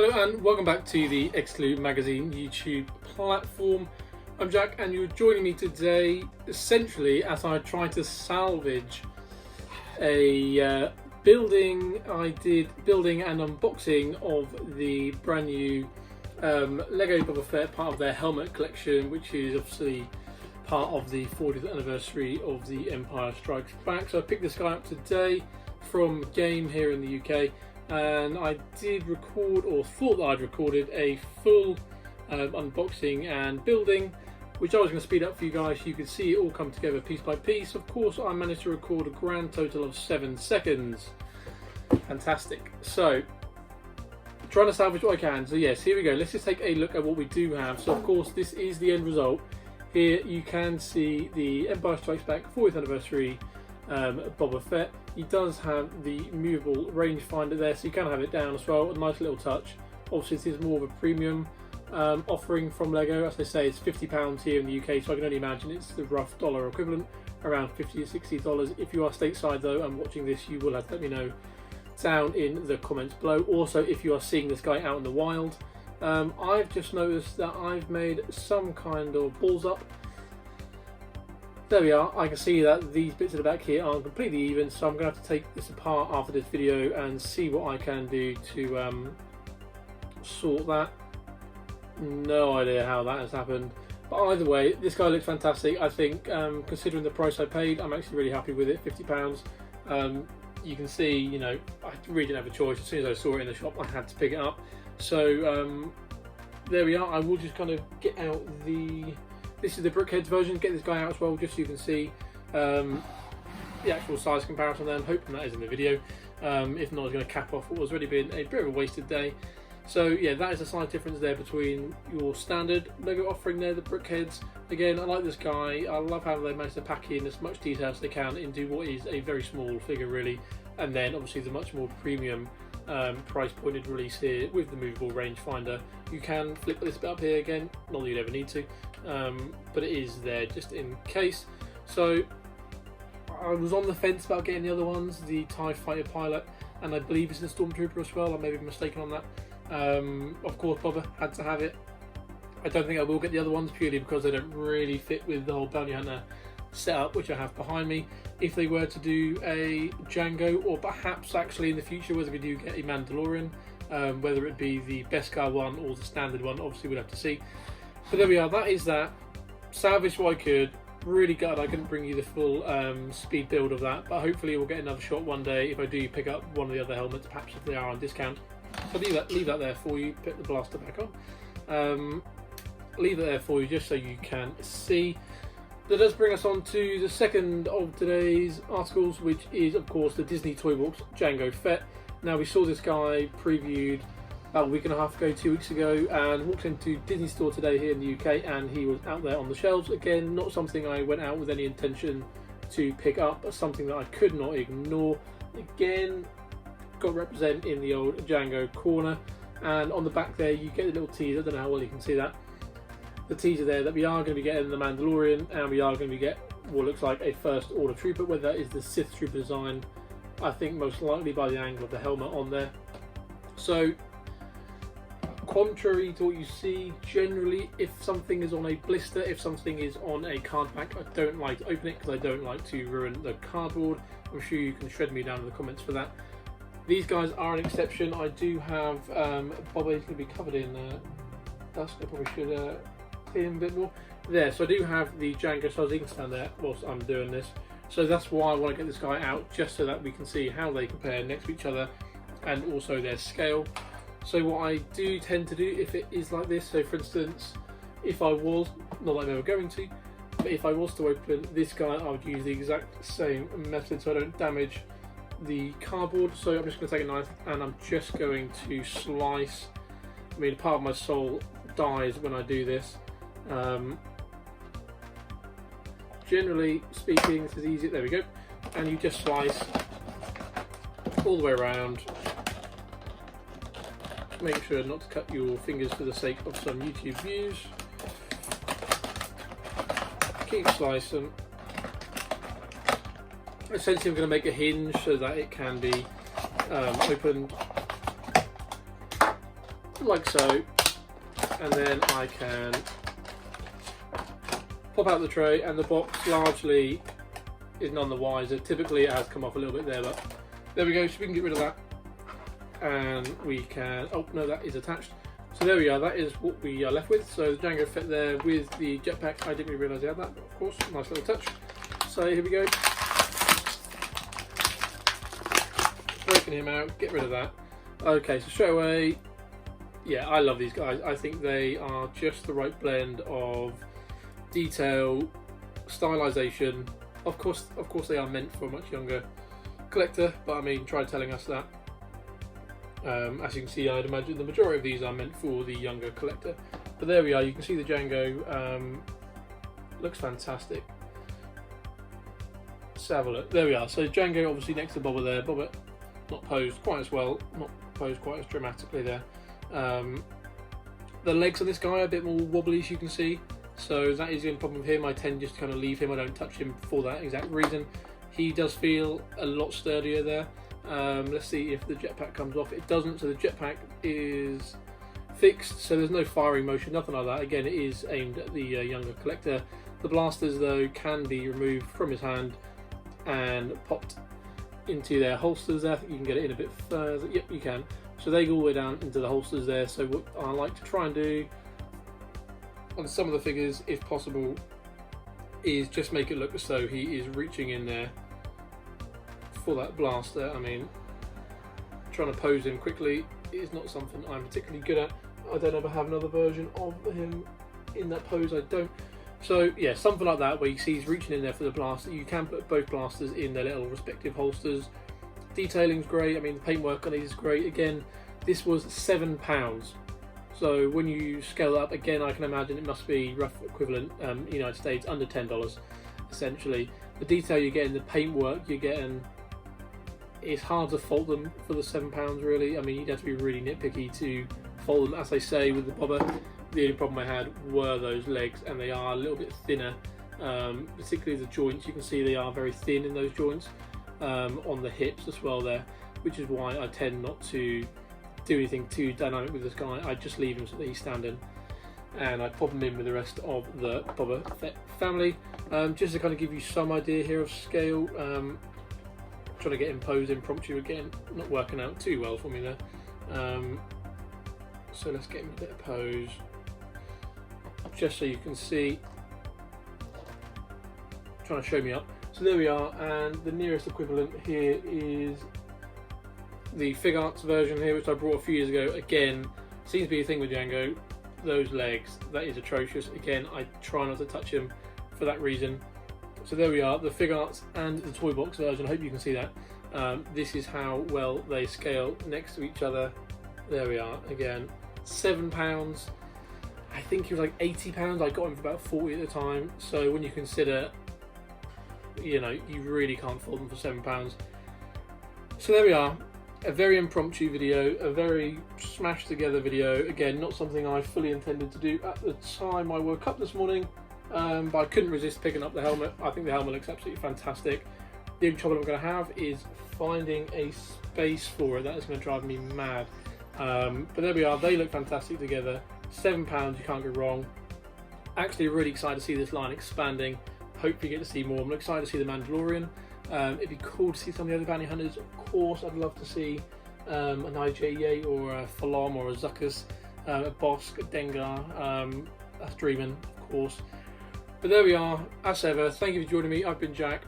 Hello and welcome back to the Exclude Magazine YouTube platform. I'm Jack and you're joining me today essentially as I try to salvage a building and unboxing of the brand new LEGO Boba Fett, part of their helmet collection, which is obviously part of the 40th anniversary of The Empire Strikes Back. So I picked this guy up today from Game here in the UK. And I did record, or thought that I'd recorded, a full unboxing and building, which I was going to speed up for you guys so you could see it all come together piece by piece. Of course, I managed to record a grand total of 7 seconds. Fantastic. So, trying to salvage what I can. So yes, here we go. Let's just take a look at what we do have. So of course, this is the end result. Here you can see the Empire Strikes Back 40th anniversary Boba Fett. He does have the movable rangefinder there, so you can have it down as well. A nice little touch. Obviously, this is more of a premium offering from LEGO. As they say, it's £50 here in the UK, so I can only imagine it's the rough dollar equivalent, around $50 to $60. If you are stateside though and watching this, you will have to let me know down in the comments below. Also, if you are seeing this guy out in the wild, I've just noticed that I've made some kind of balls up. There we are. I can see that these bits at the back here aren't completely even, so I'm going to have to take this apart after this video and see what I can do to sort that. No idea how that has happened, but either way, this guy looks fantastic. I think considering the price I paid, I'm actually really happy with it. £50. You can see, you know, I really didn't have a choice. As soon as I saw it in the shop, I had to pick it up. So there we are. I will just kind of get out the... This is the Brickheads version. Get this guy out as well, just so you can see the actual size comparison there. I'm hoping that is in the video. If not, it's going to cap off what has already been a bit of a wasted day. So yeah, that is a slight difference there between your standard LEGO offering there, the Brickheads. Again, I like this guy. I love how they managed to pack in as much detail as they can into what is a very small figure really. And then obviously the much more premium price pointed release here with the movable rangefinder. You can flip this bit up here again, not that you'd ever need to, but it is there just in case. So I was on the fence about getting the other ones, the TIE Fighter pilot, and I believe it's the Stormtrooper as well. I may be mistaken on that. Of course, Boba had to have it. I don't think I will get the other ones purely because they don't really fit with the whole bounty hunter setup which I have behind me. If they were to do a Jango, or perhaps actually in the future whether we do get a Mandalorian, whether it be the Beskar one or the standard one, obviously we'll have to see. But there we are, that is that. Salvaged what I could. Really gutted I couldn't bring you the full speed build of that, but hopefully we'll get another shot one day if I do pick up one of the other helmets, perhaps if they are on discount. So leave that there for you, put the blaster back on. Leave that there for you just so you can see. That does bring us on to the second of today's articles, which is of course the Disney ToyBox Jango Fett. Now we saw this guy previewed about a week and a half ago, 2 weeks ago, and walked into Disney Store today here in the UK, and he was out there on the shelves. Again, not something I went out with any intention to pick up, but something that I could not ignore. Again, got represented in the old Jango corner, and on the back there you get a little teaser. I don't know how well you can see that. The teaser there that we are going to be getting the Mandalorian, and we are going to get what looks like a First Order Trooper, whether that is the Sith Trooper design, I think most likely by the angle of the helmet on there. So, contrary to what you see, generally if something is on a blister, if something is on a card pack, I don't like to open it because I don't like to ruin the cardboard. I'm sure you can shred me down in the comments for that. These guys are an exception. I do have, Boba is going to be covered in dust, I probably should clean him a bit more. There, so I do have the Jango, so you can stand there whilst I'm doing this. So that's why I want to get this guy out, just so that we can see how they compare next to each other and also their scale. So what I do tend to do if it is like this, so for instance, if I was, not that I'm ever going to, but if I was to open this guy, I would use the exact same method so I don't damage the cardboard. So I'm just going to take a knife and I'm just going to slice. I mean, part of my soul dies when I do this. Generally speaking, this is easy. There we go. And you just slice all the way around. Make sure not to cut your fingers for the sake of some YouTube views. Keep slicing. Essentially I'm going to make a hinge so that it can be opened like so, and then I can pop out the tray, and the box largely is none the wiser. Typically it has come off a little bit there, but there we go, so we can get rid of that. And we can, oh no, that is attached. So there we are, that is what we are left with. So the Jango Fett there with the jetpack. I didn't really realise he had that, but of course, nice little touch. So here we go. Breaking him out, get rid of that. Okay, so straight away, yeah, I love these guys. I think they are just the right blend of detail, stylization. Of course they are meant for a much younger collector, but I mean, try telling us that. As you can see, I'd imagine the majority of these are meant for the younger collector. But there we are, you can see the Jango looks fantastic. Let's have a look. There we are. So Jango obviously next to Boba there. Boba not posed quite as well, not posed quite as dramatically there. The legs on this guy are a bit more wobbly, as you can see. So that is the only problem with him. I tend just to kind of leave him. I don't touch him for that exact reason. He does feel a lot sturdier there. Let's see if the jetpack comes off. It doesn't, so the jetpack is fixed, so there's no firing motion, nothing like that. Again, it is aimed at the younger collector. The blasters, though, can be removed from his hand and popped into their holsters there. I think you can get it in a bit further. Yep, you can. So they go all the way down into the holsters there. So what I like to try and do on some of the figures, if possible, is just make it look as though he is reaching in there for that blaster. I mean, trying to pose him quickly is not something I'm particularly good at. I don't ever have another version of him in that pose, I don't. So yeah, something like that where you see he's reaching in there for the blaster. You can put both blasters in their little respective holsters. Detailing's great. I mean, the paintwork on these is great. Again, this was £7. So when you scale it up, again, I can imagine it must be rough equivalent United States, under $10 essentially. The detail you get in the paintwork, you're getting, it's hard to fault them for the £7 really. I mean, you'd have to be really nitpicky to fault them. As I say, with the Boba, the only problem I had were those legs, and they are a little bit thinner, particularly the joints. You can see they are very thin in those joints, on the hips as well there, which is why I tend not to do anything too dynamic with this guy. I just leave him so that he's standing, and I pop him in with the rest of the Boba Fett family. Just to kind of give you some idea here of scale, trying to get him posed impromptu again, not working out too well for me there. So let's get him a bit of pose, just so you can see. Trying to show me up. So there we are, and the nearest equivalent here is the Fig Arts version here, which I brought a few years ago. Again, seems to be a thing with Jango. Those legs, that is atrocious. Again, I try not to touch him for that reason. So there we are, the Fig Arts and the ToyBox version. I hope you can see that. This is how well they scale next to each other. There we are, again, £7. I think he was like £80. I got him for about 40 at the time. So when you consider, you know, you really can't fault them for £7. So there we are, a very impromptu video, a very smashed together video. Again, not something I fully intended to do at the time I woke up this morning, but I couldn't resist picking up the helmet. I think the helmet looks absolutely fantastic. The only trouble I'm going to have is finding a space for it. That is going to drive me mad. But there we are, they look fantastic together. £7, you can't go wrong. Actually really excited to see this line expanding. Hopefully get to see more. I'm excited to see the Mandalorian. It'd be cool to see some of the other bounty hunters. Of course, I'd love to see an IJ or a Falam or a Zuckus, a Bosk, a Dengar. That's dreaming, of course. But there we are, as ever. Thank you for joining me. I've been Jack.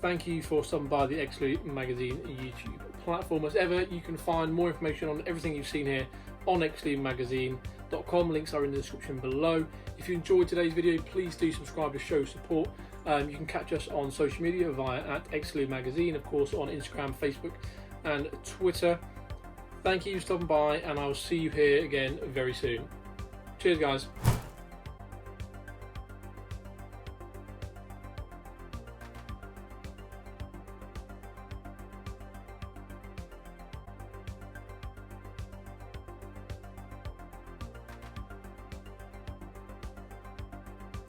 Thank you for stopping by the X-Loop Magazine YouTube platform. As ever, you can find more information on everything you've seen here on xloopmagazine.com. Links are in the description below. If you enjoyed today's video, please do subscribe to show support. You can catch us on social media via @xloopmagazine, of course, on Instagram, Facebook and Twitter. Thank you for stopping by, and I will see you here again very soon. Cheers, guys.